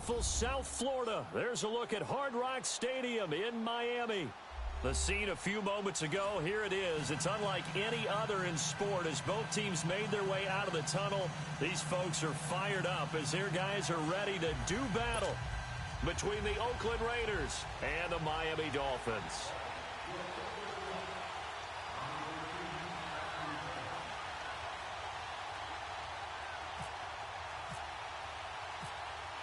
beautiful South Florida. There's a look at Hard Rock Stadium in Miami. The scene a few moments ago, here it is. It's unlike any other in sport as both teams made their way out of the tunnel. These folks are fired up as their guys are ready to do battle between the Oakland Raiders and the Miami Dolphins.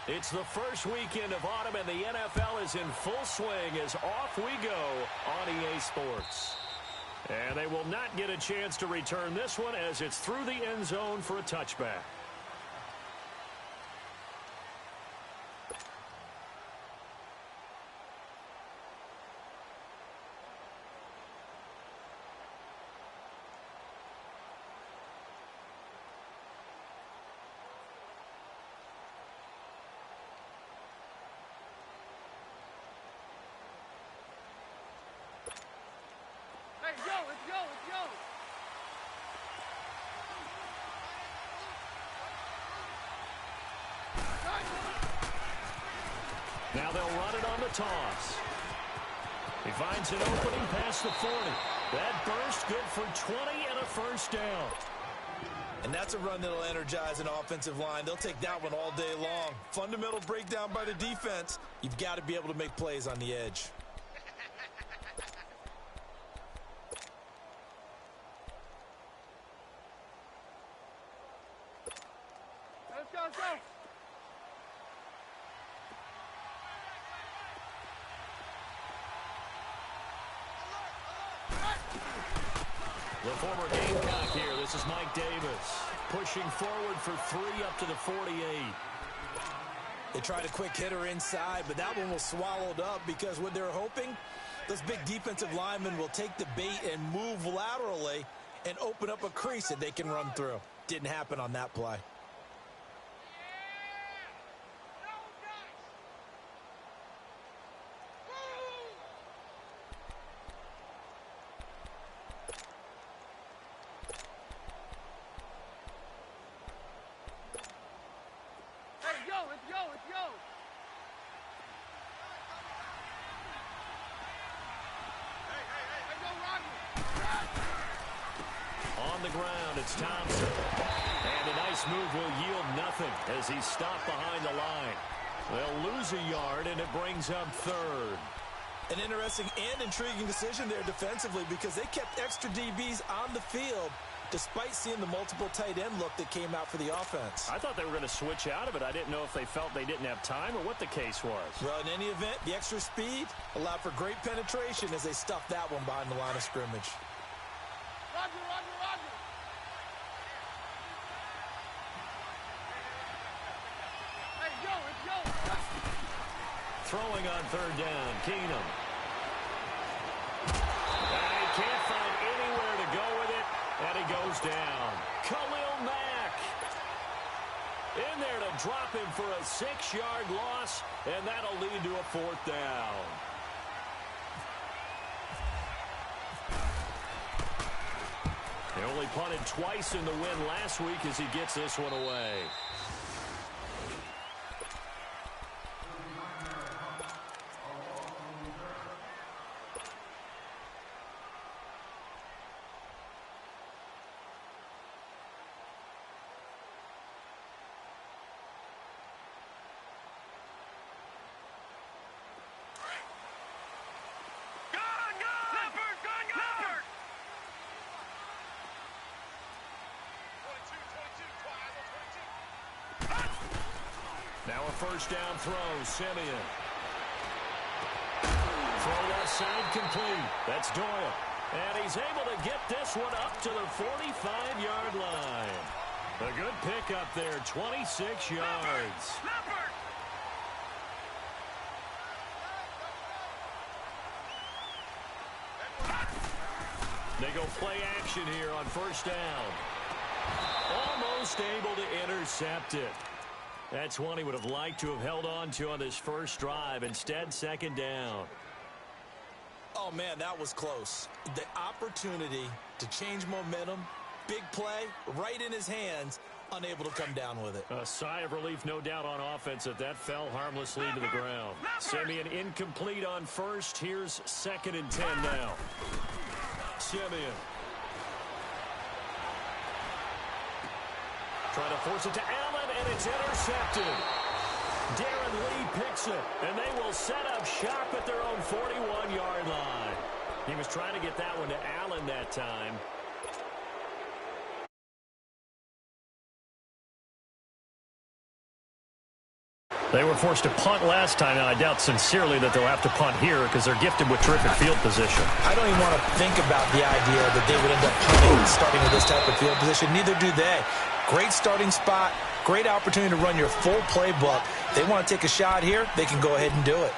It's the first weekend of autumn, and the NFL is in full swing as off we go on EA Sports. And they will not get a chance to return this one as it's through the end zone for a touchback. Let's go. Now they'll run it on the toss. He finds an opening past the 40. That burst good for 20 and a first down. And that's a run that'll energize an offensive line. They'll take that one all day long. Fundamental breakdown by the defense. You've got to be able to make plays on the edge. Let's go. The former Gamecock here. This is Mike Davis pushing forward for 3 up to the 48. They tried a quick hitter inside, but that one was swallowed up because what they're hoping, those big defensive linemen will take the bait and move laterally and open up a crease that they can run through. Didn't happen on that play. Let's go. On the ground, it's Thompson. And a nice move will yield nothing as he's stopped behind the line. They'll lose a yard, and it brings up third. An interesting and intriguing decision there defensively because they kept extra DBs on the field despite seeing the multiple tight end look that came out for the offense. I thought they were going to switch out of it. I didn't know if they felt they didn't have time or what the case was. Well, in any event, the extra speed allowed for great penetration as they stuffed that one behind the line of scrimmage. Roger. Let's go. Throwing on third down, Keenum. And he can't find anywhere to go with it, and he goes down. Khalil Mack in there to drop him for a 6-yard loss, and that'll lead to a 4th down. They only punted twice in the win last week as he gets this one away. Now a first down throw, Simeon. Throw left side complete. That's Doyle. And he's able to get this one up to the 45-yard line. A good pickup there, 26 yards. They go play action here on first down. Almost able to intercept it. That's one he would have liked to have held on to on this first drive. Instead, second down. Oh, man, that was close. The opportunity to change momentum, big play, right in his hands, unable to come down with it. A sigh of relief, no doubt, on offense that fell harmlessly to the ground. Simeon incomplete on first. Here's 2nd and 10 now. Simeon. Trying to force it to Allen, and it's intercepted. Darren Lee picks it, and they will set up shop at their own 41-yard line. He was trying to get that one to Allen that time. They were forced to punt last time, and I doubt sincerely that they'll have to punt here because they're gifted with terrific field position. I don't even want to think about the idea that they would end up punting starting with this type of field position. Neither do they. Great starting spot, great opportunity to run your full playbook. They want to take a shot here, they can go ahead and do it.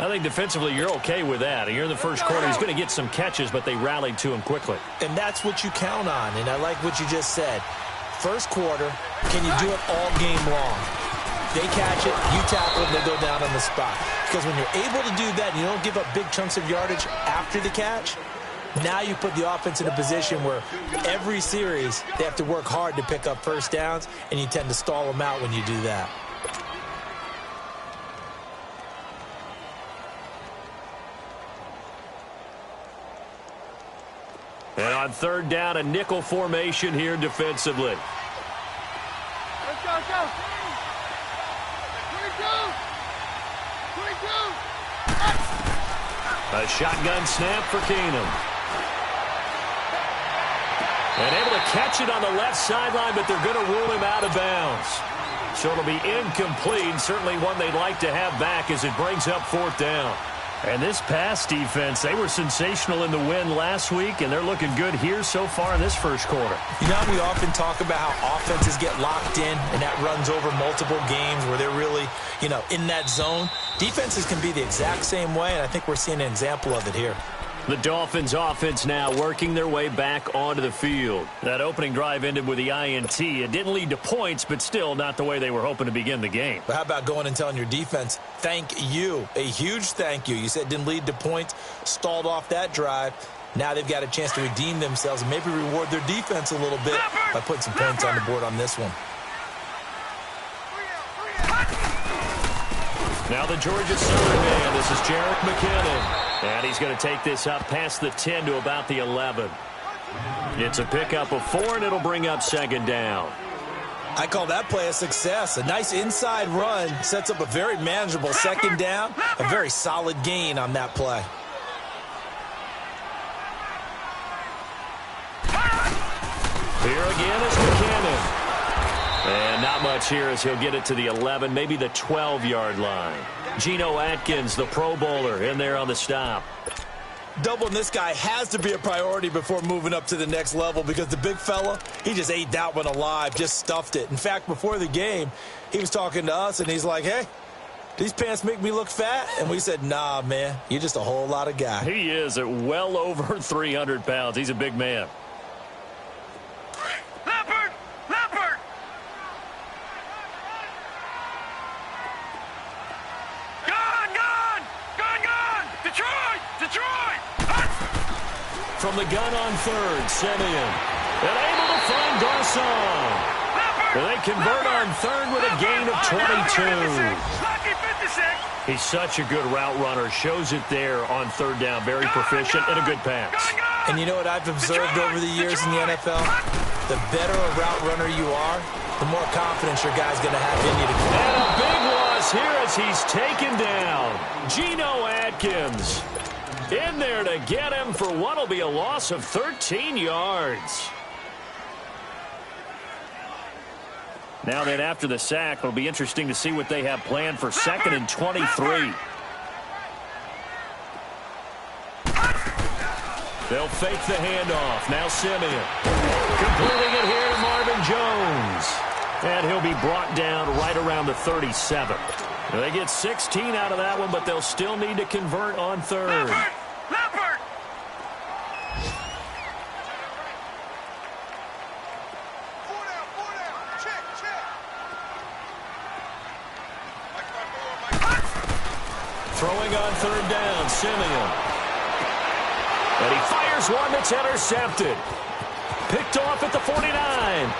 I think defensively you're okay with that. Here in the first quarter, he's going to get some catches, but they rallied to him quickly. And that's what you count on, and I like what you just said. First quarter, can you do it all game long? They catch it, you tackle it, they go down on the spot. Because when you're able to do that and you don't give up big chunks of yardage after the catch, now you put the offense in a position where every series they have to work hard to pick up first downs, and you tend to stall them out when you do that. And on 3rd down, a nickel formation here defensively. Let's go, let's go. 22. A shotgun snap for Keenum. And able to catch it on the left sideline, but they're going to rule him out of bounds. So it'll be incomplete, certainly one they'd like to have back as it brings up 4th down. And this pass defense, they were sensational in the win last week, and they're looking good here so far in this first quarter. You know, we often talk about how offenses get locked in, and that runs over multiple games where they're really, in that zone. Defenses can be the exact same way, and I think we're seeing an example of it here. The Dolphins offense now working their way back onto the field. That opening drive ended with the INT. It didn't lead to points, but still not the way they were hoping to begin the game. But how about going and telling your defense, thank you, a huge thank you. You said it didn't lead to points, stalled off that drive. Now they've got a chance to redeem themselves and maybe reward their defense a little bit by putting some points on the board on this one. Now the Georgia Southern man, this is Jerick McKinnon. And he's going to take this up past the 10 to about the 11. It's a pickup of 4, and it'll bring up 2nd down. I call that play a success. A nice inside run sets up a very manageable 2nd down. A very solid gain on that play. Here again is McKinnon. And not much here as he'll get it to the 11, maybe the 12-yard line. Geno Atkins, the Pro Bowler, in there on the stop. Doubling this guy has to be a priority before moving up to the next level because the big fella, he just ate that one alive, just stuffed it. In fact, before the game, he was talking to us, and he's like, hey, these pants make me look fat? And we said, nah, man, you're just a whole lot of guy. He is at well over 300 pounds. He's a big man. From the gun on 3rd, Simeon. And able to find Garcon. And they convert on 3rd with a gain of 22. He's such a good route runner. Shows it there on 3rd down. Very proficient and a good pass. And you know what I've observed over the years in the NFL? The better a route runner you are, the more confidence your guy's going to have in you to come. And a big loss here as he's taken down. Geno Atkins. In there to get him for what will be a loss of 13 yards. Now then, after the sack, it'll be interesting to see what they have planned for 2nd and 23. They'll fake the handoff. Now Simeon. Completing it here to Marvin Jones. And he'll be brought down right around the 37. They get 16 out of that one, but they'll still need to convert on 3rd. Leopard! Four down. Check. Throwing on 3rd down, Simeon. And he fires one that's intercepted. Picked off at the 49.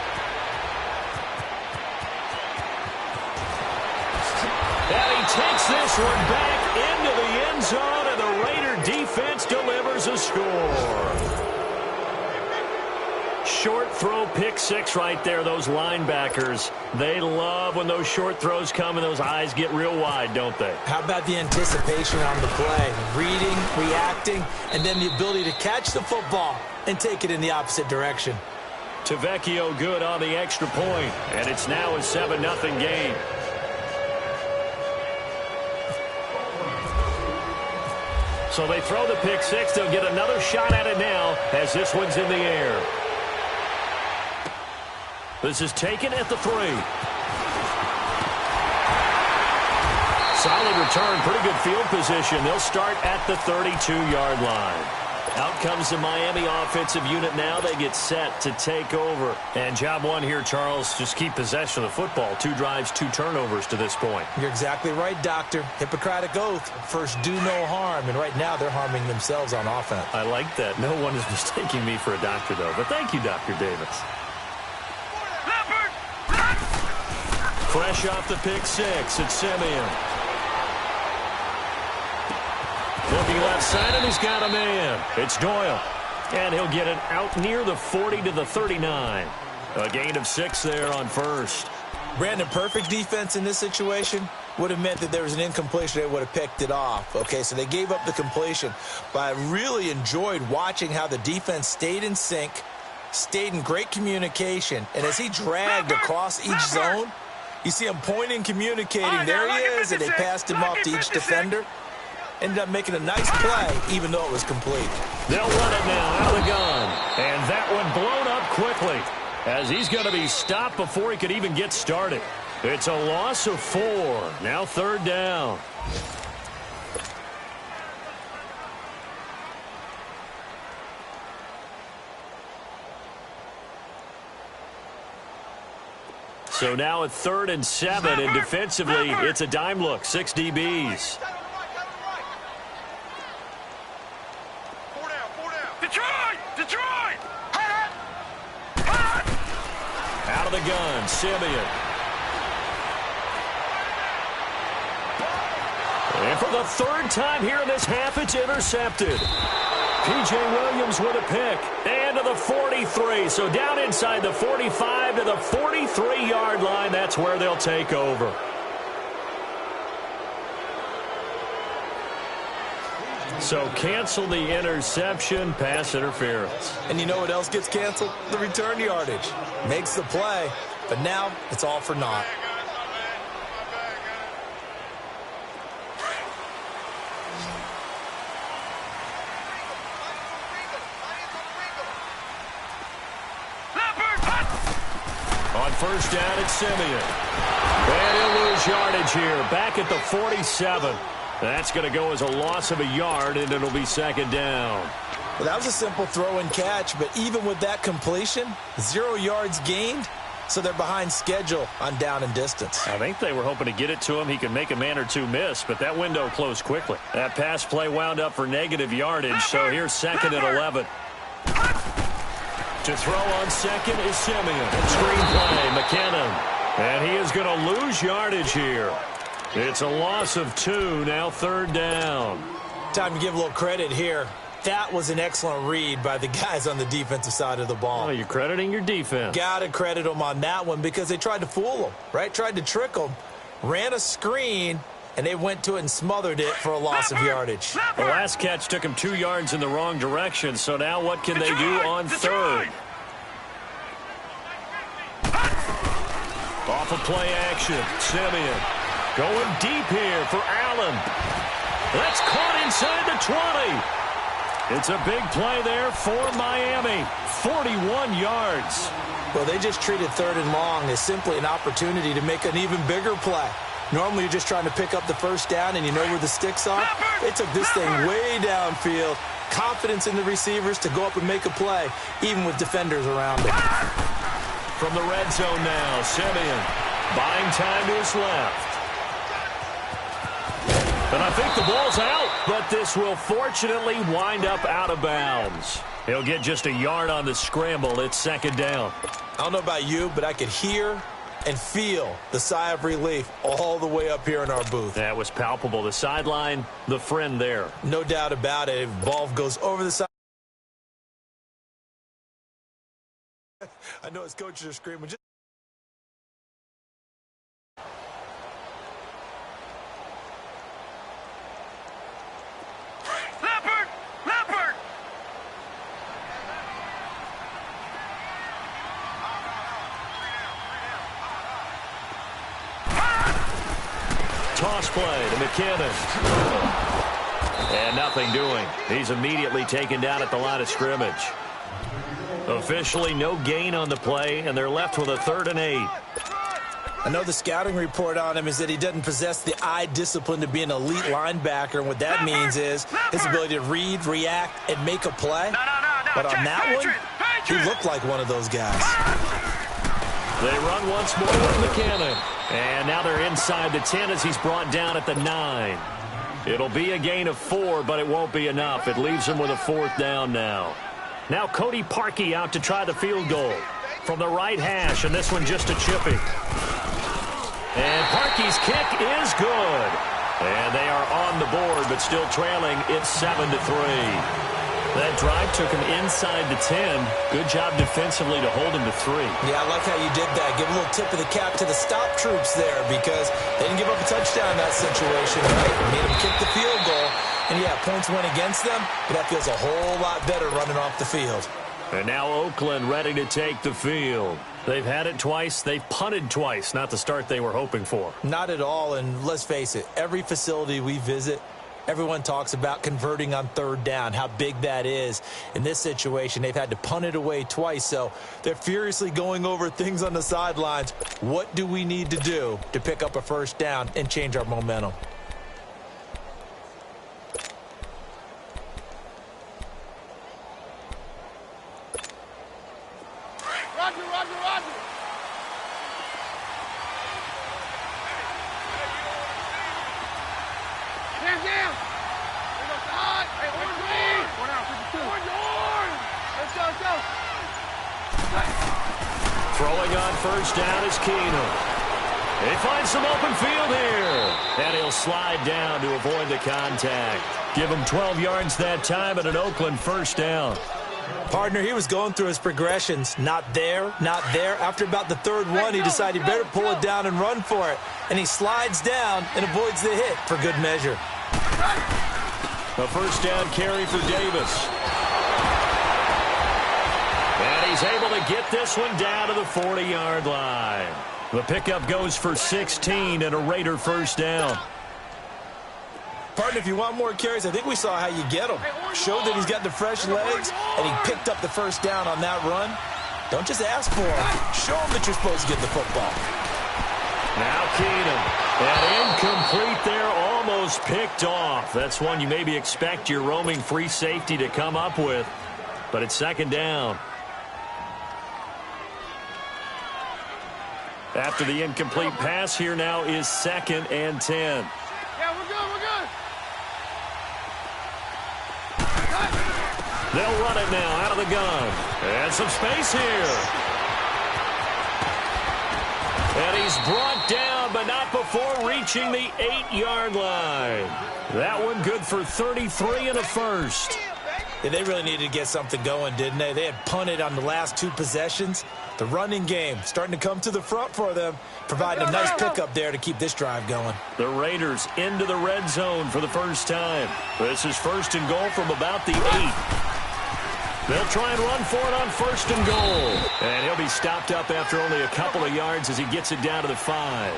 Gets this one back into the end zone, and the Raider defense delivers a score. Short throw, pick six right there. Those linebackers, they love when those short throws come and those eyes get real wide, don't they? How about the anticipation on the play? Reading, reacting, and then the ability to catch the football and take it in the opposite direction. Tavecchio good on the extra point, and it's now a 7-0 game. So they throw the pick six. They'll get another shot at it now as this one's in the air. This is taken at the 3. Solid return, pretty good field position. They'll start at the 32-yard line. Out comes the Miami offensive unit now. They get set to take over. And job one here, Charles, just keep possession of the football. 2 drives, 2 turnovers to this point. You're exactly right, Doctor. Hippocratic oath. First, do no harm. And right now, they're harming themselves on offense. I like that. No one is mistaking me for a doctor, though. But thank you, Dr. Davis. Fresh off the pick six, it's Simeon. Looking left side, and he's got a man. It's Doyle. And he'll get it out near the 40 to the 39. A gain of 6 there on first. Brandon, perfect defense in this situation would have meant that there was an incompletion. They would have picked it off. Okay, so they gave up the completion. But I really enjoyed watching how the defense stayed in sync, stayed in great communication. And as he dragged across each zone, you see him pointing, communicating. There he is, and they passed him off to each defender. Ended up making a nice play, even though it was complete. They'll run it now out of the gun. And that one blown up quickly as he's going to be stopped before he could even get started. It's a loss of 4. Now 3rd down. So now a 3rd and 7, and defensively, it's a dime look. 6 DBs. Detroit! Out of the gun, Simeon. And for the 3rd time here in this half, it's intercepted. P.J. Williams with a pick. And to the 43. So down inside the 45 to the 43-yard line. That's where they'll take over. So cancel the interception, pass interference. And you know what else gets canceled? The return yardage. Makes the play, but now it's all for naught. On first down, it's Simeon. And he'll lose yardage here. Back at the 47. That's going to go as a loss of a yard, and it'll be 2nd down. Well, that was a simple throw and catch, but even with that completion, 0 yards gained, so they're behind schedule on down and distance. I think they were hoping to get it to him. He could make a man or two miss, but that window closed quickly. That pass play wound up for negative yardage, so here's 2nd and 11. To throw on 2nd is Simeon. Screen play, McKinnon. And he is going to lose yardage here. It's a loss of 2, now 3rd down. Time to give a little credit here. That was an excellent read by the guys on the defensive side of the ball. Oh, you're crediting your defense. Got to credit them on that one because they tried to fool them, right? Tried to trick them. Ran a screen, and they went to it and smothered it for a loss of yardage. The last catch took him 2 yards in the wrong direction, so now what can they do on 3rd? Off of play action, Simeon. Going deep here for Allen. That's caught inside the 20. It's a big play there for Miami. 41 yards. Well, they just treated 3rd and long as simply an opportunity to make an even bigger play. Normally, you're just trying to pick up the first down and you know where the sticks are. They took this thing way downfield. Confidence in the receivers to go up and make a play, even with defenders around them. From the red zone now, Simeon buying time to his left. And I think the ball's out, but this will fortunately wind up out of bounds. He'll get just a yard on the scramble. It's 2nd down. I don't know about you, but I could hear and feel the sigh of relief all the way up here in our booth. That was palpable. The sideline, the friend there. No doubt about it. If ball goes over the side. I know his coaches are screaming. Leopard! Leopard! Toss play to McKinnon. And nothing doing. He's immediately taken down at the line of scrimmage. Officially no gain on the play, and they're left with a 3rd and 8. I know the scouting report on him is that he doesn't possess the eye discipline to be an elite linebacker, and what that means is his ability to read, react, and make a play. But on that one, he looked like one of those guys. They run once more with McKinnon. And now they're inside the 10 as he's brought down at the 9. It'll be a gain of 4, but it won't be enough. It leaves him with a 4th down now. Now Cody Parkey out to try the field goal from the right hash, and this one just a chipping. And Parkey's kick is good. And they are on the board, but still trailing. It's 7-3. That drive took him inside the 10. Good job defensively to hold him to 3. Yeah, I like how you did that. Give a little tip of the cap to the stop troops there because they didn't give up a touchdown in that situation, right? Made them kick the field goal. And, yeah, points went against them, but that feels a whole lot better running off the field. And now Oakland ready to take the field. They've had it twice. They've punted twice. Not the start they were hoping for. Not at all, and let's face it, every facility we visit, everyone talks about converting on 3rd down, how big that is. In this situation, they've had to punt it away twice, so they're furiously going over things on the sidelines. What do we need to do to pick up a 1st down and change our momentum? Throwing on 1st down is Keenum. They find some open field here. And he'll slide down to avoid the contact. Give him 12 yards that time and an Oakland 1st down. Partner, he was going through his progressions. Not there, not there. After about the 3rd one, he decided he better pull it down and run for it. And he slides down and avoids the hit for good measure. A 1st down carry for Davis. And he's able to get this one down to the 40-yard line. The pickup goes for 16 and a Raider 1st down. Partner, if you want more carries, I think we saw how you get them. Showed that he's got the fresh legs, and he picked up the 1st down on that run. Don't just ask for him. Show him that you're supposed to get the football. Now Keenum. And incomplete there, almost picked off. That's one you maybe expect your roaming free safety to come up with. But it's 2nd down. After the incomplete pass, here now is 2nd and 10. Yeah, we're good, we're good. They'll run it now out of the gun. And some space here. And he's brought down, but not before reaching the 8-yard line. That one good for 33 and a 1st. Yeah, they really needed to get something going, didn't they? They had punted on the last 2 possessions. The running game starting to come to the front for them, providing a nice pickup there to keep this drive going. The Raiders into the red zone for the first time. This is 1st and goal from about the 8. They'll try and run for it on 1st and goal. And he'll be stopped up after only a couple of yards as he gets it down to the 5.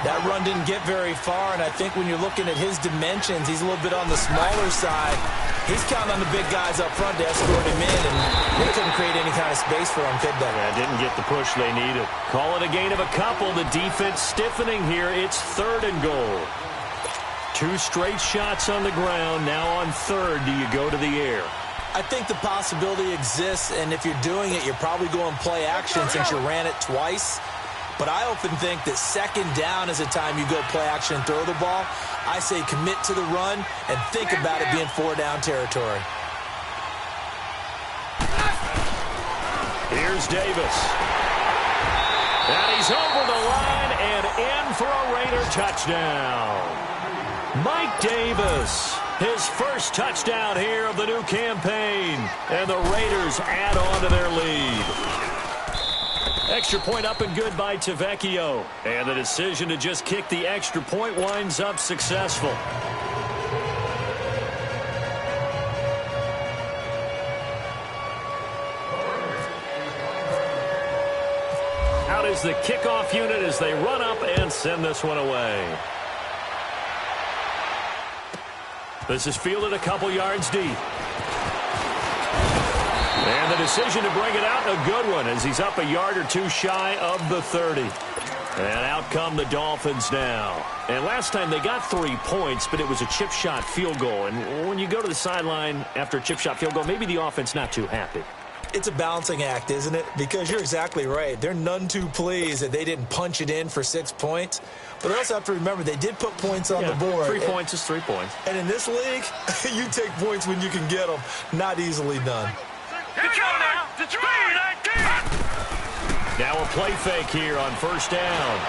That run didn't get very far, and I think when you're looking at his dimensions, he's a little bit on the smaller side. He's counting on the big guys up front to escort him in, and they couldn't create any kind of space for him, could they? Yeah, didn't get the push they needed. Call it a gain of a couple. The defense stiffening here. It's 3rd and goal. 2 straight shots on the ground. Now on 3rd, do you go to the air? I think the possibility exists, and if you're doing it, you're probably going play action since you ran it twice. But I often think that 2nd down is a time you go play action and throw the ball. I say commit to the run and think about it being 4-down territory. Here's Davis. And he's over the line and in for a Raider touchdown. Mike Davis, his first touchdown here of the new campaign. And the Raiders add on to their lead. Extra point up and good by Tavecchio. And the decision to just kick the extra point winds up successful. Out is the kickoff unit as they run up and send this one away. This is fielded a couple yards deep. And the decision to bring it out, a good one, as he's up a yard or two shy of the 30. And out come the Dolphins now. And last time they got 3 points, but it was a chip shot field goal. And when you go to the sideline after a chip shot field goal, maybe the offense not too happy. It's a balancing act, isn't it? Because you're exactly right. They're none too pleased that they didn't punch it in for 6 points. But they also have to remember they did put points on the board. 3 points is 3 points. And in this league, you take points when you can get them. Not easily done. Here we go now. Detroit 19. Now a play fake here on first down.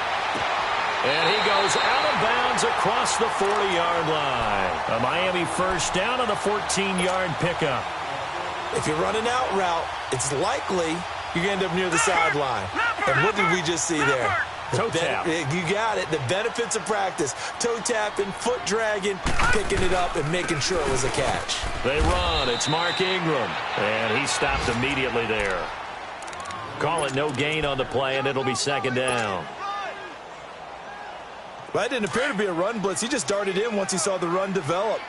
And he goes out of bounds across the 40-yard line. A Miami first down on the 14-yard pickup. If you're running out route, it's likely you're going to end up near the sideline. And what did we just see there? Toe tap. You got it. The benefits of practice. Toe tapping, foot dragging, picking it up, and making sure it was a catch. They run. It's Mark Ingram. And he stopped immediately there. Call it no gain on the play, and it'll be second down. Well, that didn't appear to be a run blitz. He just darted in once he saw the run develop.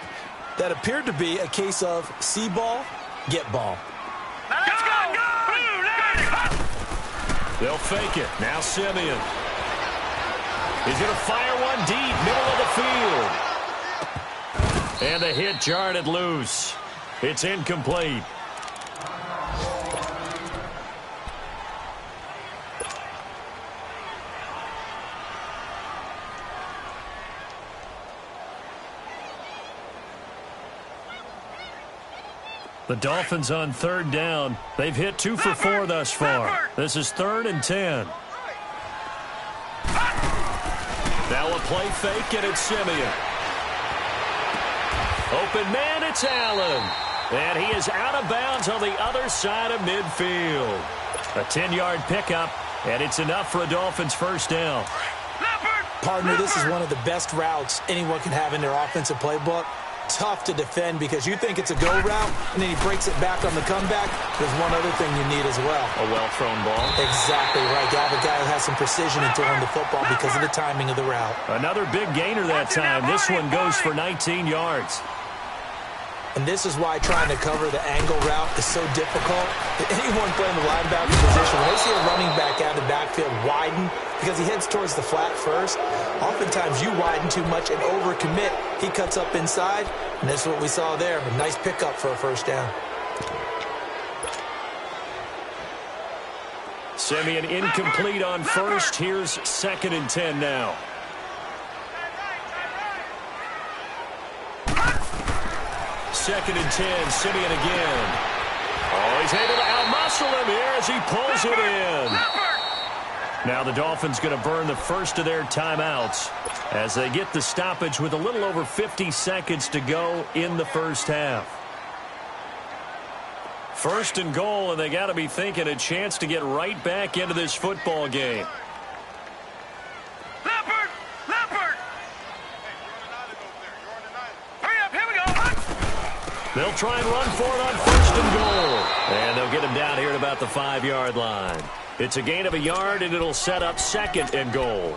That appeared to be a case of see ball, get ball. Let's go! They'll fake it. Now Simeon. He's going to fire one deep, middle of the field. And the hit jarred it loose. It's incomplete. The Dolphins on third down. They've hit 2 for 4 thus far. This is 3rd and 10. Now a play fake, and it's Simeon. Open man, it's Allen. And he is out of bounds on the other side of midfield. A 10-yard pickup, and it's enough for a Dolphins first down. Partner, this is one of the best routes anyone can have in their offensive playbook. Tough to defend because you think it's a go route, and then he breaks it back on the comeback. There's one other thing you need as well. A well-thrown ball. Exactly right. You have a guy who has some precision in throwing the football because of the timing of the route. Another big gainer that time. This one goes for 19 yards. And this is why trying to cover the angle route is so difficult. Anyone playing the linebacker position, when they see a running back out of the backfield widen because he heads towards the flat first, oftentimes you widen too much and overcommit. He cuts up inside, and that's what we saw there. A nice pickup for a first down. Simeon incomplete on first. Here's 2nd and 10 now. Second and 10, Simeon again. Oh, he's able to outmuscle him here as he pulls it in. Now the Dolphins going to burn the first of their timeouts as they get the stoppage with a little over 50 seconds to go in the first half. 1st and goal, and they got to be thinking a chance to get right back into this football game. They'll try and run for it on 1st and goal. And they'll get him down here at about the 5-yard line. It's a gain of a yard, and it'll set up 2nd and goal.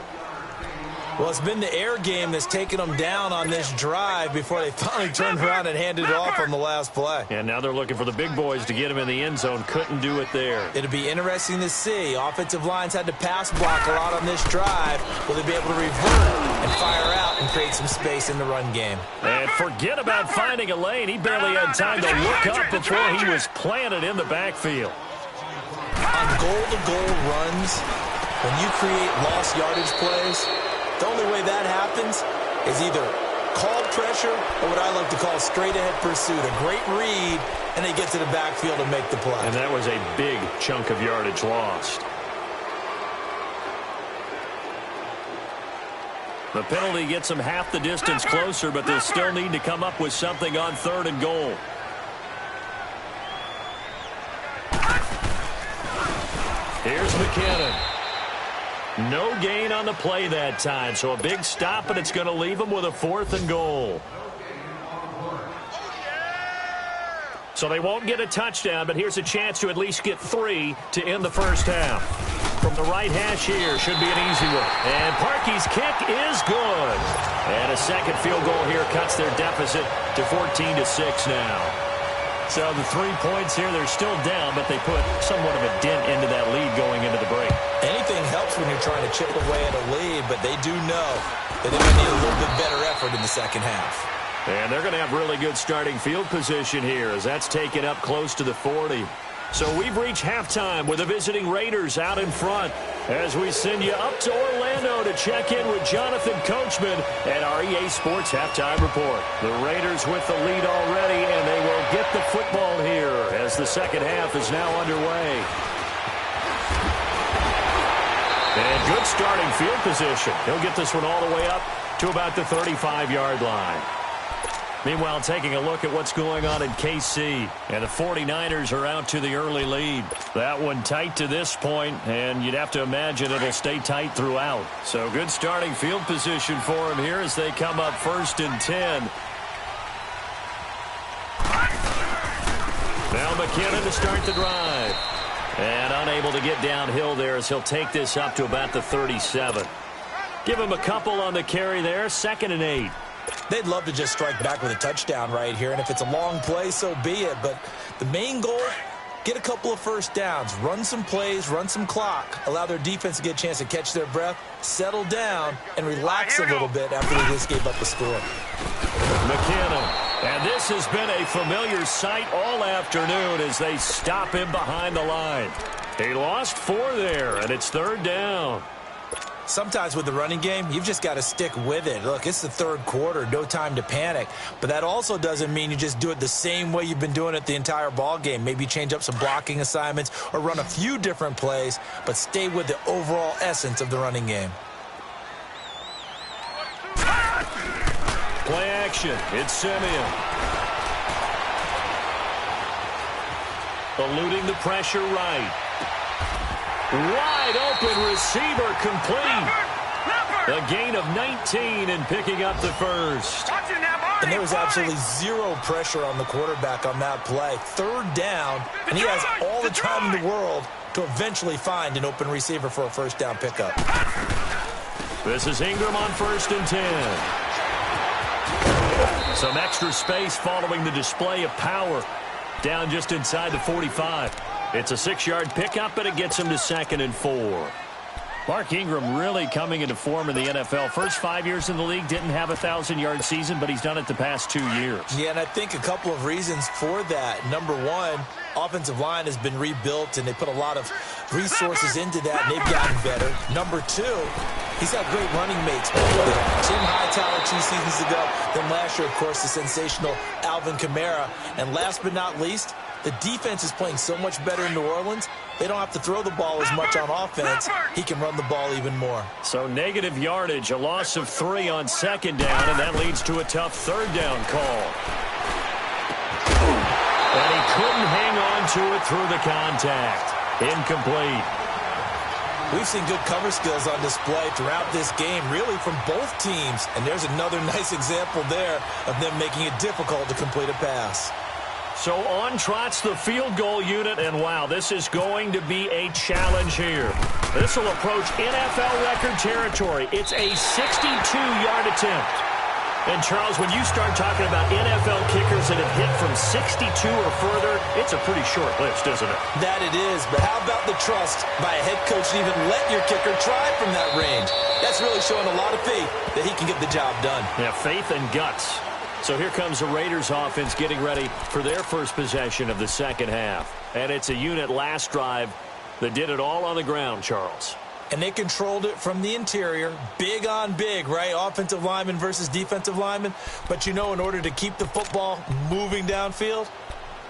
Well, it's been the air game that's taken them down on this drive before they finally turned around and handed it off on the last play. And now they're looking for the big boys to get him in the end zone. Couldn't do it there. It'll be interesting to see. Offensive lines had to pass block a lot on this drive. Will they be able to revert and fire out and create some space in the run game? And forget about finding a lane. He barely had time to look up before he was planted in the backfield. On goal-to-goal runs, when you create lost yardage plays, the only way that happens is either called pressure or what I like to call straight-ahead pursuit. A great read, and they get to the backfield and make the play. And that was a big chunk of yardage lost. The penalty gets them half the distance closer, but they'll still need to come up with something on 3rd and goal. Here's McKinnon. No gain on the play that time, so a big stop, and it's going to leave them with a 4th and goal. So they won't get a touchdown, but here's a chance to at least get 3 to end the first half. From the right hash here, should be an easy one. And Parkey's kick is good. And a second field goal here cuts their deficit to 14-6 now. So the 3 points here, they're still down, but they put somewhat of a dent into that lead going into the break. Anything helps when you're trying to chip away at a lead, but they do know that they're going to need a little bit better effort in the second half. And they're going to have really good starting field position here as that's taken up close to the 40. So we've reached halftime with the visiting Raiders out in front as we send you up to Orlando to check in with Jonathan Coachman and our EA Sports Halftime Report. The Raiders with the lead already, and they will get the football here as the second half is now underway. And good starting field position. He'll get this one all the way up to about the 35-yard line. Meanwhile, taking a look at what's going on in KC, and the 49ers are out to the early lead. That one tight to this point, and you'd have to imagine it'll stay tight throughout. So good starting field position for them here as they come up 1st and 10. Now McKinnon to start the drive. And unable to get downhill there as he'll take this up to about the 37. Give him a couple on the carry there, 2nd and 8. They'd love to just strike back with a touchdown right here, and if it's a long play, so be it. But the main goal, get a couple of first downs, run some plays, run some clock, allow their defense to get a chance to catch their breath, settle down, and relax a little bit after they just gave up the score. McKinnon, and this has been a familiar sight all afternoon as they stop him behind the line. He lost 4 there, and it's 3rd down. Sometimes with the running game, you've just got to stick with it. Look, it's the 3rd quarter, no time to panic. But that also doesn't mean you just do it the same way you've been doing it the entire ball game. Maybe change up some blocking assignments or run a few different plays, but stay with the overall essence of the running game. Play action. It's Simeon. Eluding the pressure right. Wide open receiver complete. A gain of 19 and picking up the first. And there was absolutely zero pressure on the quarterback on that play. 3rd down, and he has all the time in the world to eventually find an open receiver for a first down pickup. This is Ingram on 1st and 10. Some extra space following the display of power. Down just inside the 45. It's a 6-yard pickup, but it gets him to 2nd and 4. Mark Ingram really coming into form in the NFL. First 5 years in the league, didn't have a 1,000-yard season, but he's done it the past 2 years. Yeah, and I think a couple of reasons for that. Number one, offensive line has been rebuilt, and they put a lot of resources into that, and they've gotten better. Number two, he's got great running mates. Tim Hightower 2 seasons ago. Then last year, of course, the sensational Alvin Kamara. And last but not least, the defense is playing so much better in New Orleans, they don't have to throw the ball as much on offense. He can run the ball even more. So negative yardage, a loss of 3 on 2nd down, and that leads to a tough 3rd down call. And he couldn't hang on to it through the contact. Incomplete. We've seen good cover skills on display throughout this game, really from both teams. And there's another nice example there of them making it difficult to complete a pass. So on trots the field goal unit, and wow, this is going to be a challenge here. This will approach NFL record territory. It's a 62-yard attempt. And Charles, when you start talking about NFL kickers that have hit from 62 or further, it's a pretty short list, isn't it? That it is, but how about the trust by a head coach to even let your kicker try from that range? That's really showing a lot of faith that he can get the job done. Yeah, faith and guts. So here comes the Raiders offense getting ready for their first possession of the second half. And it's a unit last drive that did it all on the ground, Charles. And they controlled it from the interior. Big on big, right? Offensive lineman versus defensive lineman. But you know, in order to keep the football moving downfield,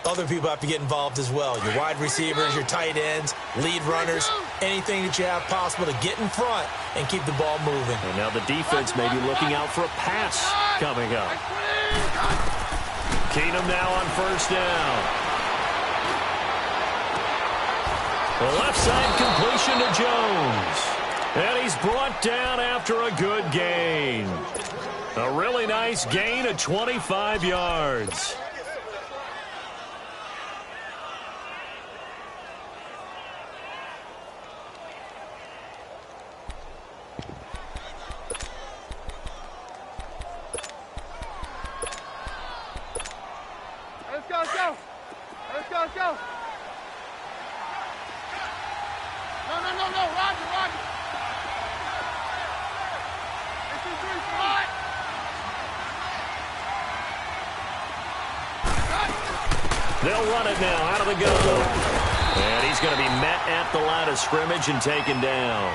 other people have to get involved as well. Your wide receivers, your tight ends, lead runners. anything that you have possible to get in front and keep the ball moving. And now the defense may be looking out for a pass coming up. Keenum now on first down. The left side completion to Jones. And he's brought down after a good gain. A really nice gain of 25 yards. Let's go. Let's go. No. Roger. They'll run it now out of the gun. And he's going to be met at the line of scrimmage and taken down.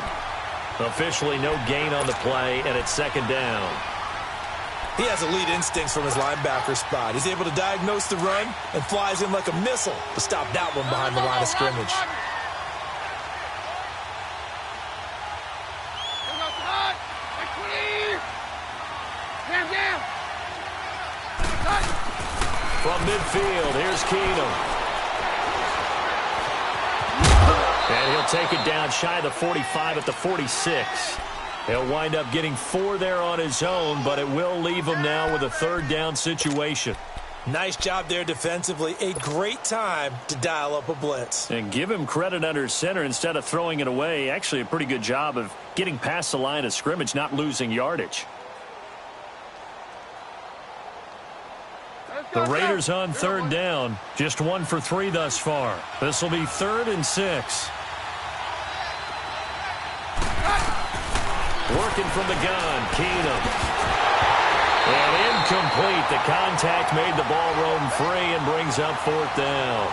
Officially no gain on the play, and it's second down. He has elite instincts from his linebacker spot. He's able to diagnose the run and flies in like a missile to stop that one behind the line of scrimmage. From midfield, here's Keenum. And he'll take it down shy of the 45 at the 46. He'll wind up getting 4 there on his own, but it will leave him now with a third down situation. Nice job there defensively. A great time to dial up a blitz. And give him credit under center instead of throwing it away. Actually a pretty good job of getting past the line of scrimmage, not losing yardage. The Raiders on third down, just 1 for 3 thus far. This will be 3rd and 6. Working from the gun, Keenum. And incomplete. The contact made the ball roam free and brings up 4th down.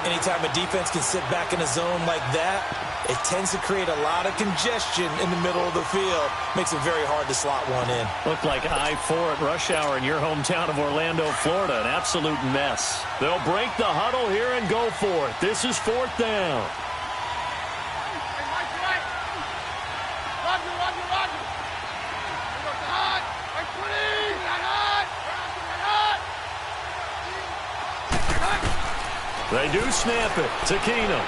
Anytime a defense can sit back in a zone like that, it tends to create a lot of congestion in the middle of the field. Makes it very hard to slot one in. Looked like I-4 at rush hour in your hometown of Orlando, Florida. An absolute mess. They'll break the huddle here and go for it. This is 4th down. They do snap it to Keenum.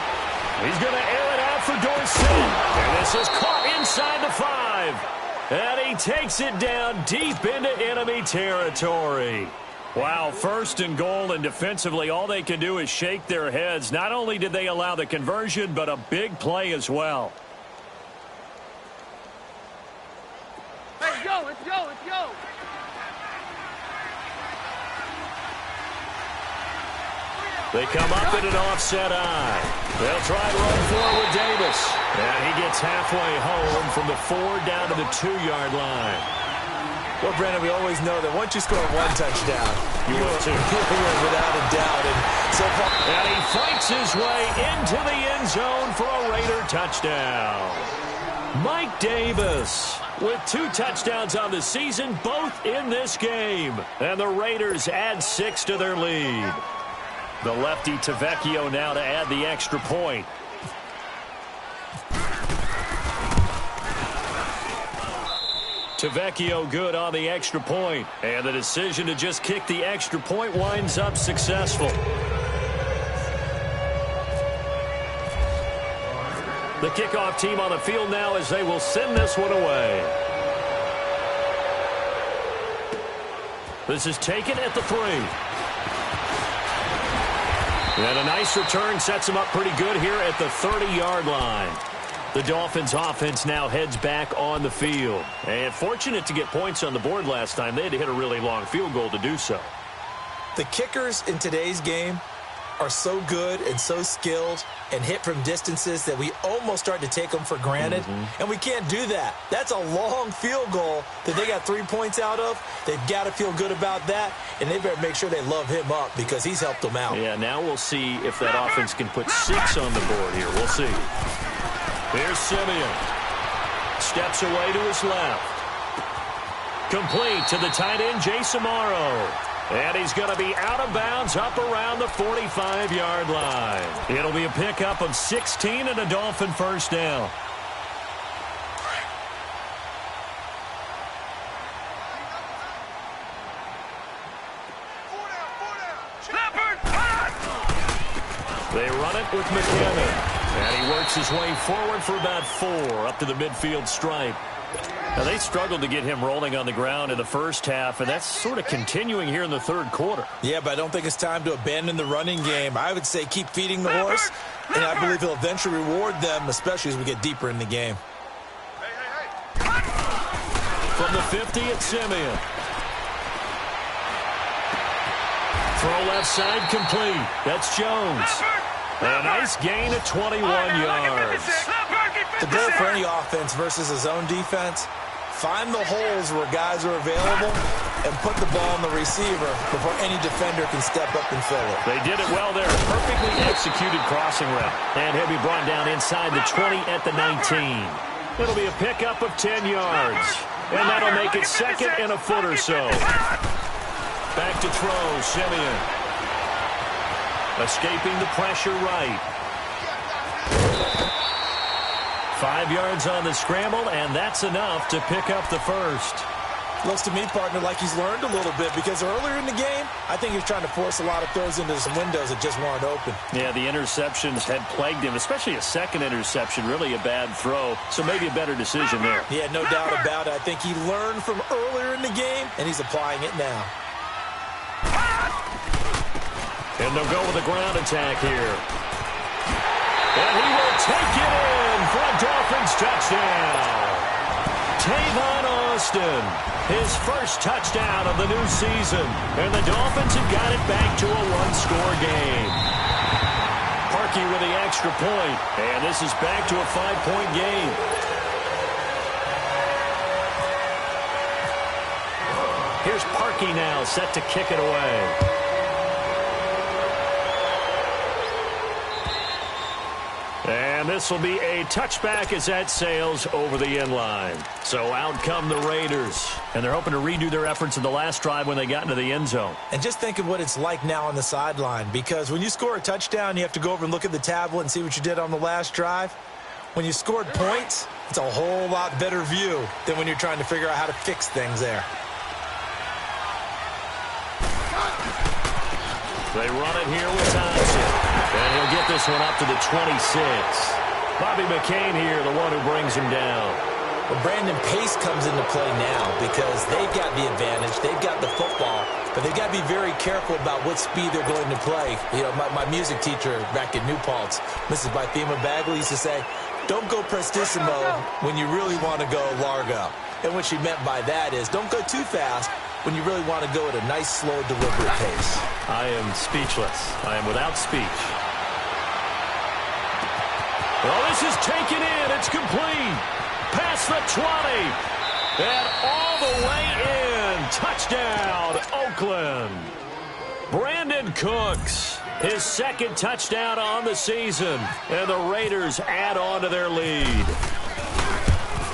He's going to air it out for Dorsett. And this is caught inside the 5. And he takes it down deep into enemy territory. Wow, 1st and goal, and defensively all they can do is shake their heads. Not only did they allow the conversion, but a big play as well. Let's go. They come up in an offset eye. They'll try to run forward with Davis. And he gets halfway home from the 4 down to the 2-yard line. Well, Brandon, we always know that once you score 1 touchdown, you will too. Without a doubt. And so far, and he fights his way into the end zone for a Raider touchdown. Mike Davis with 2 touchdowns on the season, both in this game. And the Raiders add 6 to their lead. The lefty Tavecchio now to add the extra point. Tavecchio good on the extra point. And the decision to just kick the extra point winds up successful. The kickoff team on the field now as they will send this one away. This is taken at the 3. And a nice return sets him up pretty good here at the 30-yard line. The Dolphins offense now heads back on the field. And fortunate to get points on the board last time. They had to hit a really long field goal to do so. The kickers in today's game are so good and so skilled and hit from distances that we almost start to take them for granted. And we can't do that. That's a long field goal that they got 3 points out of. They've got to feel good about that, and they better make sure they love him up because he's helped them out. Yeah, now we'll see if that offense can put 6 on the board here. We'll see. Here's Simeon. Steps away to his left. Complete to the tight end, Jace Amaro. And he's going to be out of bounds up around the 45-yard line. It'll be a pickup of 16 and a Dolphin first down. They run it with McKinnon. And he works his way forward for about 4 up to the midfield stripe. Now, they struggled to get him rolling on the ground in the first half, and that's sort of continuing here in the third quarter. Yeah, but I don't think it's time to abandon the running game. I would say keep feeding the horse, and I believe he'll eventually reward them, especially as we get deeper in the game. From the 50, it's Simeon. Throw left side complete. That's Jones. A nice gain of 21 yards. The goal for any offense versus his own defense, find the holes where guys are available and put the ball on the receiver before any defender can step up and fill it. They did it well there. Perfectly executed crossing route. And he'll be brought down inside the 20 at the 19. It'll be a pickup of 10 yards. And that'll make it second and a foot or so. Back to throw, Simeon. Escaping the pressure right. 5 yards on the scramble, and that's enough to pick up the first. Looks to me, partner, like he's learned a little bit because earlier in the game, I think he was trying to force a lot of throws into some windows that just weren't open. Yeah, the interceptions had plagued him, especially a second interception, really a bad throw, so maybe a better decision there. Yeah, no doubt about it. I think he learned from earlier in the game, and he's applying it now. And they'll go with a ground attack here. And he will take it in for a Dolphins touchdown. Tavon Austin, his first touchdown of the new season. And the Dolphins have got it back to a one-score game. Parkey with the extra point. And this is back to a 5-point game. Here's Parkey now, set to kick it away. And this will be a touchback as that sails over the end line. So out come the Raiders. And they're hoping to redo their efforts in the last drive when they got into the end zone. And just think of what it's like now on the sideline. Because when you score a touchdown, you have to go over and look at the tablet and see what you did on the last drive. When you scored points, it's a whole lot better view than when you're trying to figure out how to fix things there. They run it here with Thompson. And he'll get this one up to the 26. Bobby McCain here, the one who brings him down. Well, Brandon Pace comes into play now because they've got the advantage. They've got the football, but they've got to be very careful about what speed they're going to play. You know, my music teacher back in New Paltz, Mrs. Bythema Bagley, used to say, don't go prestissimo when you really want to go largo. And what she meant by that is don't go too fast when you really want to go at a nice, slow, deliberate pace. I am speechless. I am without speech. Well, this is taken in. It's complete. Past the 20. And all the way in. Touchdown, Oakland. Brandon Cooks, his second touchdown on the season. And the Raiders add on to their lead.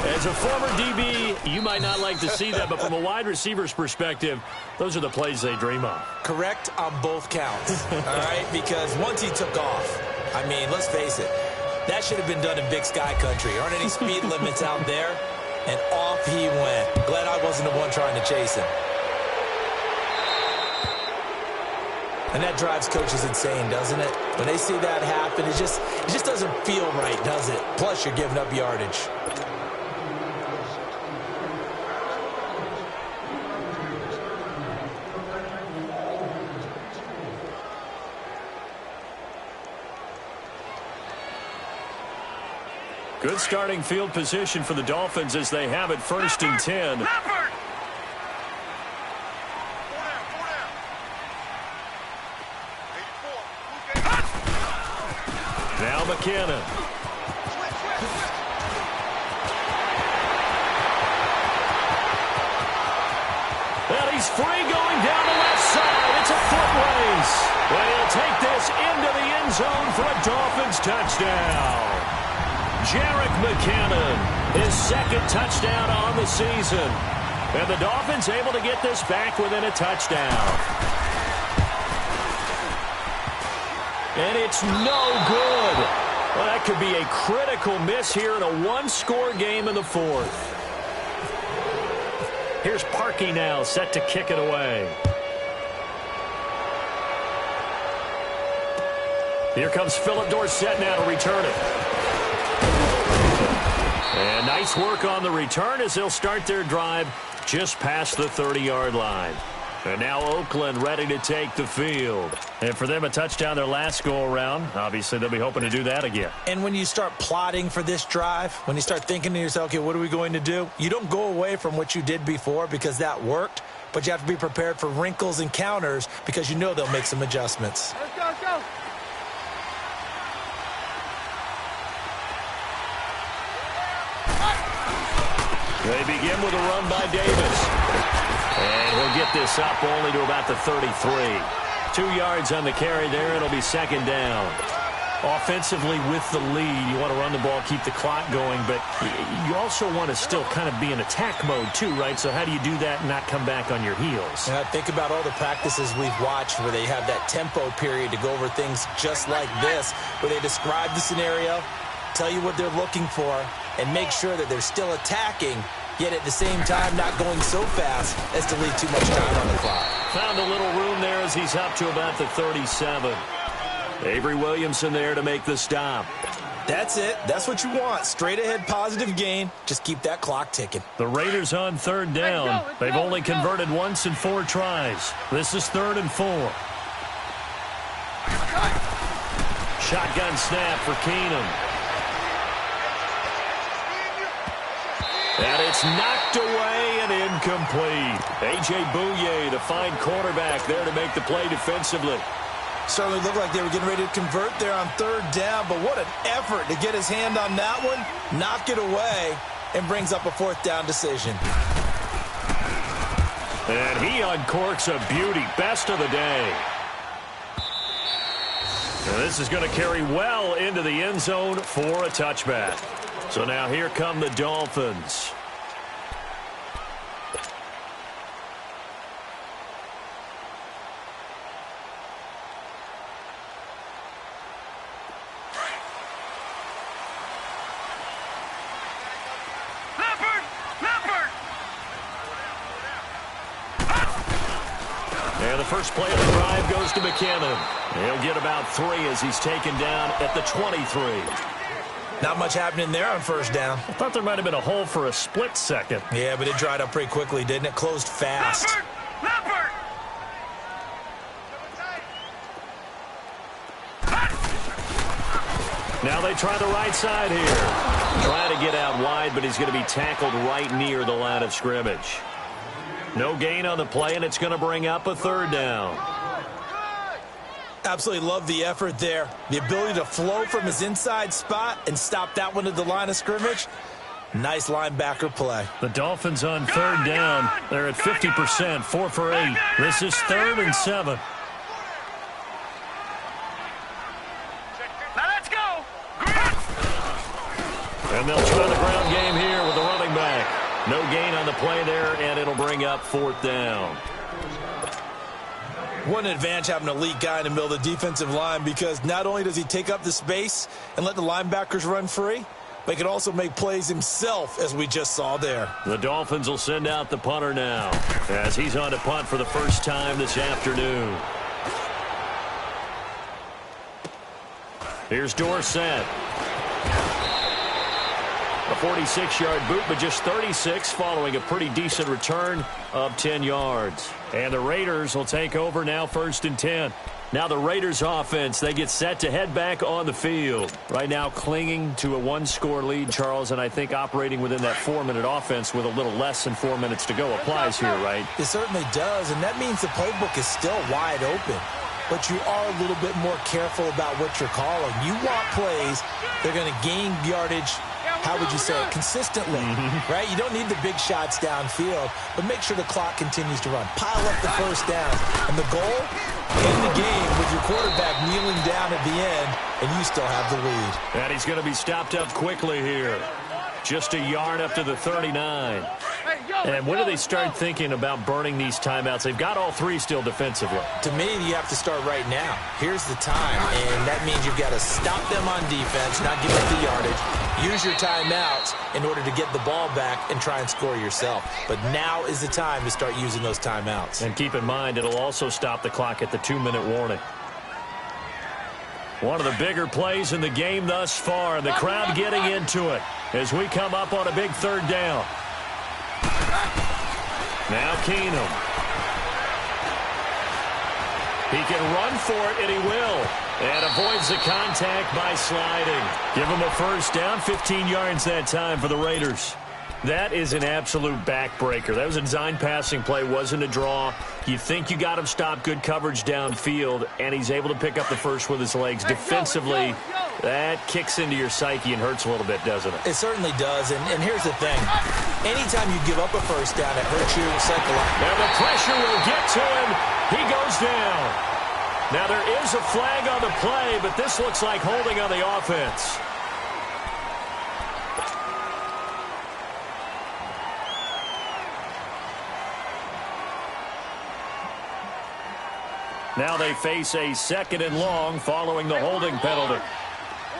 As a former DB, you might not like to see that, but from a wide receiver's perspective, those are the plays they dream of. Correct on both counts, all right? Because once he took off, I mean, let's face it, that should have been done in Big Sky Country. Aren't any speed limits out there? And off he went. Glad I wasn't the one trying to chase him. And that drives coaches insane, doesn't it? When they see that happen, it just doesn't feel right, does it? Plus, you're giving up yardage. Good starting field position for the Dolphins as they have it 1st and 10. Now McKinnon. And he's free going down the left side. It's a foot race. And he'll take this into the end zone for a Dolphins touchdown. Jerick McKinnon, his second touchdown on the season. And the Dolphins able to get this back within a touchdown. And it's no good. Well, that could be a critical miss here in a one-score game in the fourth. Here's Parkey now, set to kick it away. Here comes Philip Dorsett now to return it. And nice work on the return as they'll start their drive just past the 30-yard line. And now Oakland ready to take the field. And for them, a touchdown their last go-around. Obviously, they'll be hoping to do that again. And when you start plotting for this drive, when you start thinking to yourself, okay, what are we going to do? You don't go away from what you did before because that worked, but you have to be prepared for wrinkles and counters because you know they'll make some adjustments. Let's go, let's go. They begin with a run by Davis. And he'll get this up only to about the 33. 2 yards on the carry there. It'll be second down. Offensively with the lead, you want to run the ball, keep the clock going, but you also want to still kind of be in attack mode too, right? So how do you do that and not come back on your heels? Yeah, think about all the practices we've watched where they have that tempo period to go over things just like this, where they describe the scenario, tell you what they're looking for, and make sure that they're still attacking, yet at the same time not going so fast as to leave too much time on the clock. Found a little room there as he's up to about the 37. Avery Williamson there to make the stop. That's it. That's what you want. Straight ahead positive gain. Just keep that clock ticking. The Raiders on third down. They've only converted once in 4 tries. This is 3rd and 4. Shotgun snap for Keenum. And it's knocked away and incomplete. A.J. Bouye, the fine quarterback, there to make the play defensively. Certainly looked like they were getting ready to convert there on 3rd down, but what an effort to get his hand on that one, knock it away, and brings up a 4th down decision. And he uncorks a beauty. Best of the day. And this is going to carry well into the end zone for a touchback. So now here come the Dolphins. And the first play of the drive goes to McKinnon. He'll get about 3 as he's taken down at the 23. Not much happening there on 1st down. I thought there might have been a hole for a split second. Yeah, but it dried up pretty quickly, didn't it? Closed fast. Leopard! Now they try the right side here. Trying to get out wide, but he's going to be tackled right near the line of scrimmage. No gain on the play, and it's going to bring up a 3rd down. Absolutely love the effort there. The ability to flow from his inside spot and stop that one at the line of scrimmage. Nice linebacker play. The Dolphins on 3rd down. They're at 50%, 4 for 8. This is 3rd and 7. Now let's go! And they'll try the ground game here with the running back. No gain on the play there, and it'll bring up 4th down. What an advantage having an elite guy in the middle of the defensive line, because not only does he take up the space and let the linebackers run free, but he can also make plays himself, as we just saw there. The Dolphins will send out the punter now as he's on to punt for the first time this afternoon. Here's Dorsett. A 46-yard boot, but just 36 following a pretty decent return of 10 yards. And the Raiders will take over now 1st and 10. Now the Raiders offense, they get set to head back on the field. Right now clinging to a 1-score lead, Charles, and I think operating within that 4-minute offense with a little less than 4 minutes to go applies here, right? It certainly does, and that means the playbook is still wide open. But you are a little bit more careful about what you're calling. You want plays that are going to gain yardage, how would you say it, consistently, right? You don't need the big shots downfield, but make sure the clock continues to run. Pile up the first down. And the goal, end the game with your quarterback kneeling down at the end, and you still have the lead. And he's going to be stopped up quickly here. Just a yard up to the 39. Hey, And when do they start thinking about burning these timeouts? They've got all three still defensively. To me, you have to start right now. Here's the time, and that means you've got to stop them on defense, not give up the yardage, use your timeouts in order to get the ball back and try and score yourself. But now is the time to start using those timeouts. And keep in mind, it'll also stop the clock at the 2-minute warning. One of the bigger plays in the game thus far, and the crowd getting into it as we come up on a big third down. Now Keenum. He can run for it, and he will. And avoids the contact by sliding. Give him a first down, 15 yards that time for the Raiders. That is an absolute backbreaker. That was a design passing play, wasn't a draw. You think you got him stopped, good coverage downfield, and he's able to pick up the first with his legs. Defensively, that kicks into your psyche and hurts a little bit, doesn't it? It certainly does, and here's the thing. Anytime you give up a first down, it hurts you psychologically. Now the pressure will get to him. He goes down. Now there is a flag on the play, but this looks like holding on the offense. Now they face a 2nd and long following the holding penalty. No,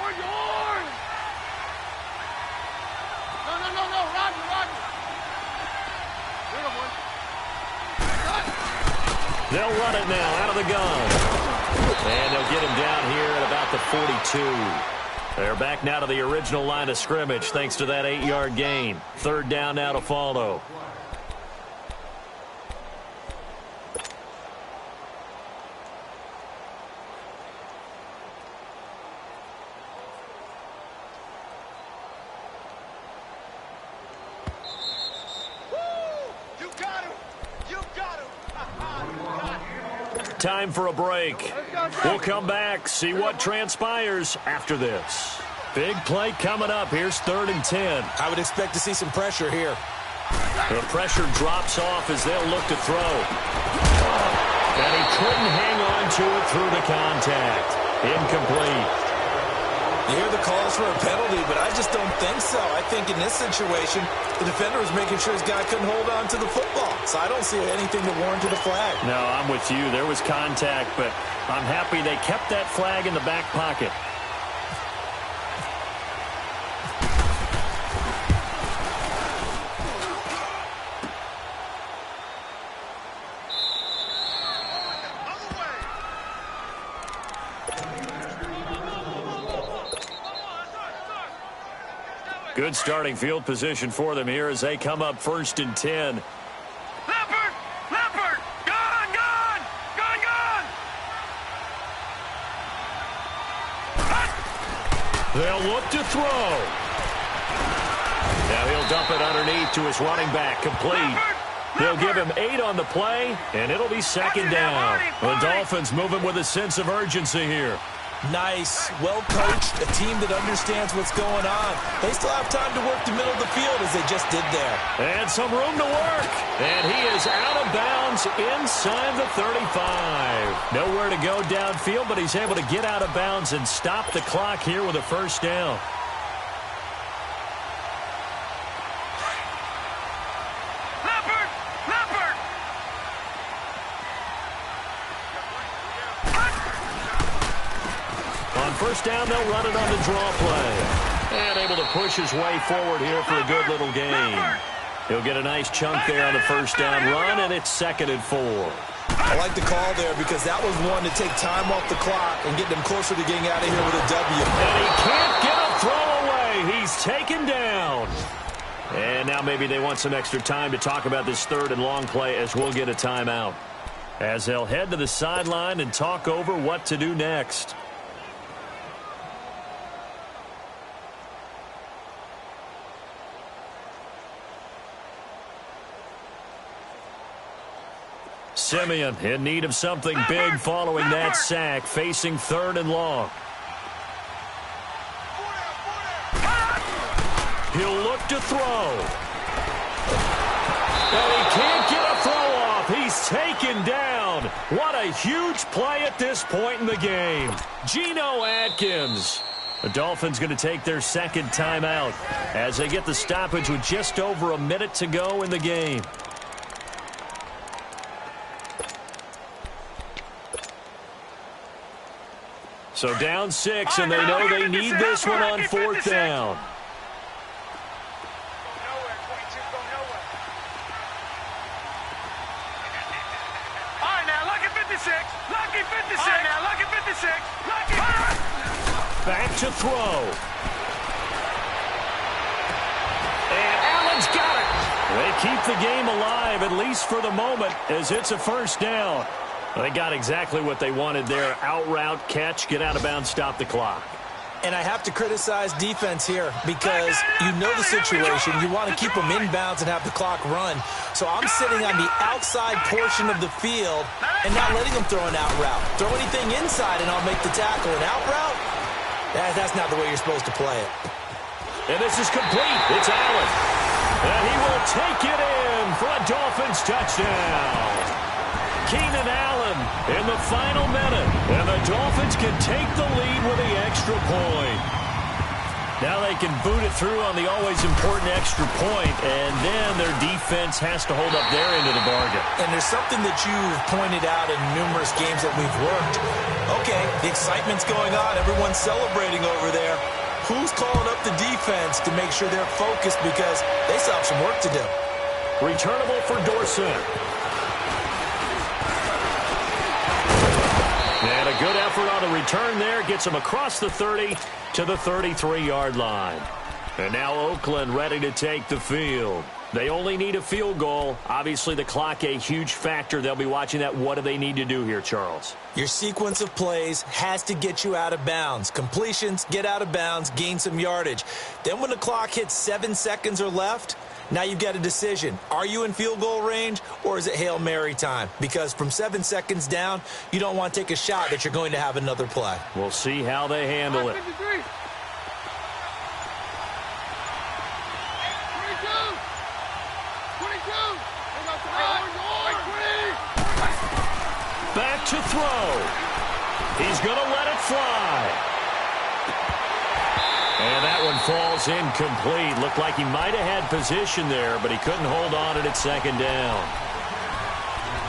Roger. They'll run it now out of the gun. And they'll get him down here at about the 42. They're back now to the original line of scrimmage thanks to that 8-yard gain. 3rd down now to follow. Time for a break. We'll come back, see what transpires after this. Big play coming up. Here's 3rd and 10. I would expect to see some pressure here. The pressure drops off as they'll look to throw. And he couldn't hang on to it through the contact. Incomplete. You hear the calls for a penalty, but I just don't think so. I think in this situation, the defender was making sure his guy couldn't hold on to the football. So I don't see anything that warranted a flag. No, I'm with you. There was contact, but I'm happy they kept that flag in the back pocket. Good starting field position for them here as they come up 1st and 10. Leopard! Gone! They'll look to throw. Now he'll dump it underneath to his running back. Complete. They'll give him 8 on the play, and it'll be 2nd down. The Dolphins moving with a sense of urgency here. Nice, well-coached, a team that understands what's going on. They still have time to work the middle of the field as they just did there. And some room to work. And he is out of bounds inside the 35. Nowhere to go downfield, but he's able to get out of bounds and stop the clock here with a first down. First down, they'll run it on the draw play. And able to push his way forward here for a good little gain. He'll get a nice chunk there on the first down run, and it's 2nd and 4. I like the call there because that was one to take time off the clock and get them closer to getting out of here with a W. And he can't get a throw away. He's taken down. And now maybe they want some extra time to talk about this 3rd and long play as we'll get a timeout. As they'll head to the sideline and talk over what to do next. Simeon in need of something big following that sack, facing 3rd and long. He'll look to throw. And he can't get a throw off. He's taken down. What a huge play at this point in the game. Geno Atkins The Dolphins going to take their second timeout as they get the stoppage with just over a minute to go in the game. So down 6, and they know they need this one on 4th down. All right, now, lucky 56. Lucky 56. All right, now, lucky 56. Lucky. Back to throw. And Allen's got it. They keep the game alive, at least for the moment, as it's a first down. They got exactly what they wanted there. Out route, catch, get out of bounds, stop the clock. And I have to criticize defense here because you know the situation. You want to keep them inbounds and have the clock run. So I'm sitting on the outside portion of the field and not letting them throw an out route. Throw anything inside and I'll make the tackle. An out route? That's not the way you're supposed to play it. And this is complete. It's Allen. And he will take it in for a Dolphins touchdown. Keenan Allen in the final minute. And the Dolphins can take the lead with the extra point. Now they can boot it through on the always important extra point, and then their defense has to hold up their end of the bargain. And there's something that you've pointed out in numerous games that we've worked. Okay, the excitement's going on. Everyone's celebrating over there. Who's calling up the defense to make sure they're focused because they still have some work to do? Returnable for Dorsett. And a good effort on the return there. Gets him across the 30 to the 33-yard line. And now Oakland ready to take the field. They only need a field goal. Obviously, the clock a huge factor. They'll be watching that. What do they need to do here, Charles? Your sequence of plays has to get you out of bounds. Completions, get out of bounds, gain some yardage. Then when the clock hits 7 seconds or left, now you've got a decision. Are you in field goal range or is it Hail Mary time? Because from 7 seconds down, you don't want to take a shot that you're going to have another play. We'll see how they handle it. 53. 22. Back to throw. He's going to let it fly. And that one falls incomplete. Looked like he might have had position there, but he couldn't hold on to it at second down.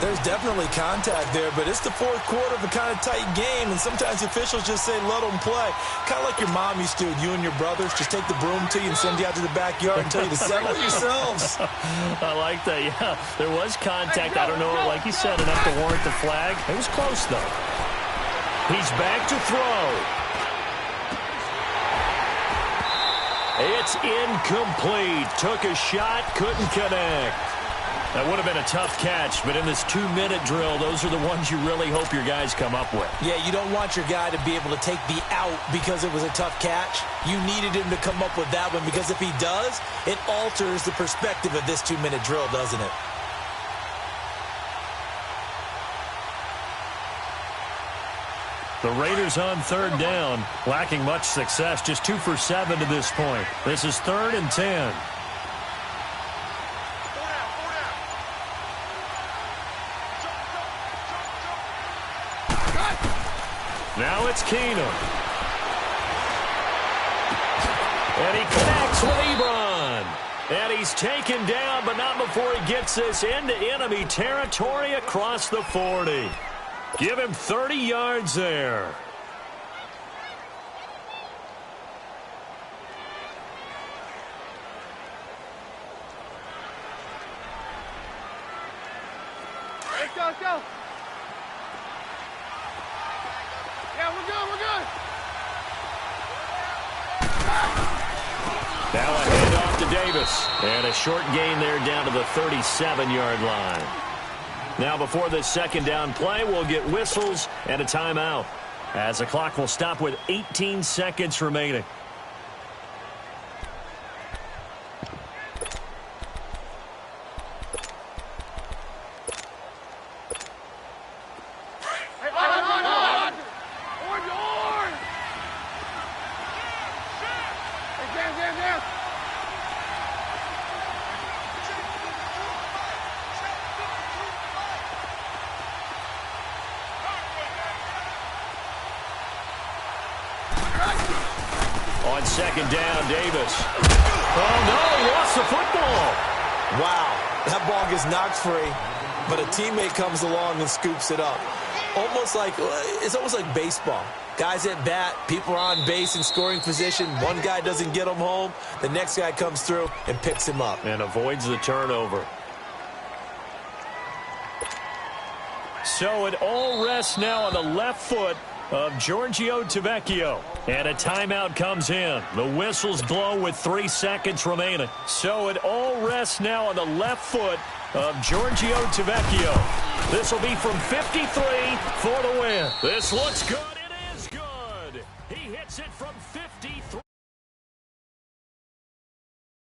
There's definitely contact there, but it's the fourth quarter of a kind of tight game, and sometimes officials just say, let them play. Kind of like your mom used to, you and your brothers, just take the broom to you and send you out to the backyard and tell you to settle yourselves. I like that, yeah. There was contact. I don't know, like you said, enough to warrant the flag. It was close, though. He's back to throw. It's incomplete. Took a shot, couldn't connect. That would have been a tough catch, but in this 2-minute drill, those are the ones you really hope your guys come up with. Yeah, you don't want your guy to be able to take the out because it was a tough catch. You needed him to come up with that one because if he does, it alters the perspective of this 2-minute drill, doesn't it? The Raiders on third down, lacking much success, just 2 for 7 to this point. This is 3rd and 10. Now it's Keenum. And he connects with Ebron. And he's taken down, but not before he gets this into enemy territory across the 40. Give him 30 yards there. Let's go, let's go. Yeah, we're good, we're good. Now a handoff to Davis. And a short gain there down to the 37-yard line. Now before this second down play, we'll get whistles and a timeout, as the clock will stop with 18 seconds remaining. on second down, Davis. Oh, no, he lost the football. Wow, that ball gets knocked free, but a teammate comes along and scoops it up. It's almost like baseball. Guys at bat, people are on base in scoring position. One guy doesn't get him home. The next guy comes through and picks him up. And avoids the turnover. So it all rests now on the left foot of Giorgio Tavecchio. And a timeout comes in. The whistles blow with 3 seconds remaining. So it all rests now on the left foot of Giorgio Tavecchio. This will be from 53 for the win. This looks good.